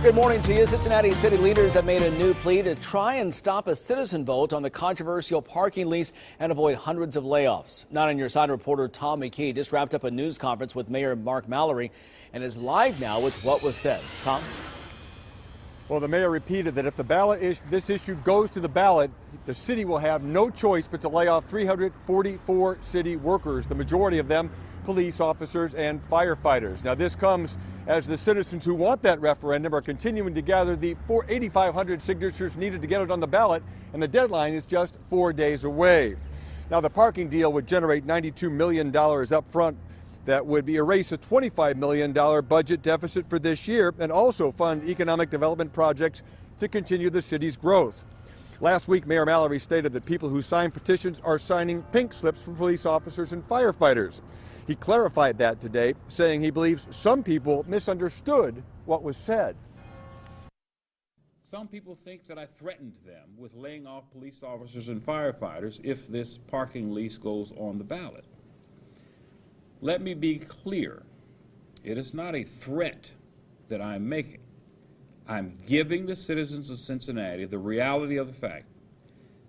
Good morning to you. Cincinnati city leaders have made a new plea to try and stop a citizen vote on the controversial parking lease and avoid hundreds of layoffs. 9 on Your Side reporter Tom McKee just wrapped up a news conference with Mayor Mark Mallory and is live now with what was said. Tom? Well, the mayor repeated that if this issue goes to the ballot, the city will have no choice but to lay off 344 city workers, the majority of them police officers and firefighters. Now, this comes as the citizens who want that referendum are continuing to gather the 8,500 signatures needed to get it on the ballot, and the deadline is just 4 days away. Now, the parking deal would generate $92 million up front. That would erase a $25 million budget deficit for this year and also fund economic development projects to continue the city's growth. Last week, Mayor Mallory stated that people who sign petitions are signing pink slips for police officers and firefighters. He clarified that today, saying he believes some people misunderstood what was said. Some people think that I threatened them with laying off police officers and firefighters if this parking lease goes on the ballot. Let me be clear. It is not a threat that I'm making. I'm giving the citizens of Cincinnati the reality of the fact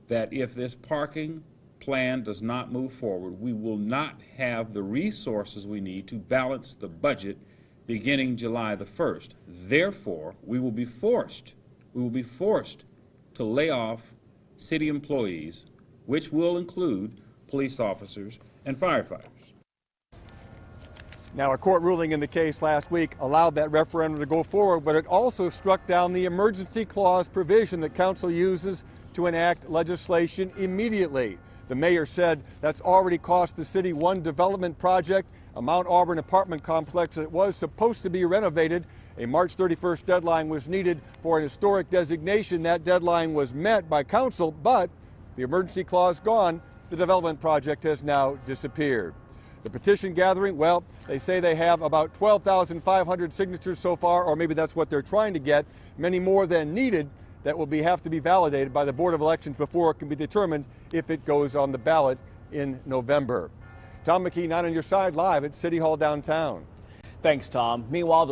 that if this parking plan does not move forward, we will not have the resources we need to balance the budget beginning July the 1st. Therefore, we will be forced to lay off city employees, which will include police officers and firefighters. Now, a court ruling in the case last week allowed that referendum to go forward, but it also struck down the emergency clause provision that council uses to enact legislation immediately. The mayor said that's already cost the city one development project, a Mount Auburn apartment complex that was supposed to be renovated. A March 31st deadline was needed for an historic designation. That deadline was met by council, but the emergency clause gone, the development project has now disappeared. The petition gathering, well, they say they have about 12,500 signatures so far, or maybe that's what they're trying to get, many more than needed that will have to be validated by the Board of Elections before it can be determined if it goes on the ballot in November. Tom McKee, 9 on Your Side, live at City Hall downtown. Thanks, Tom. Meanwhile,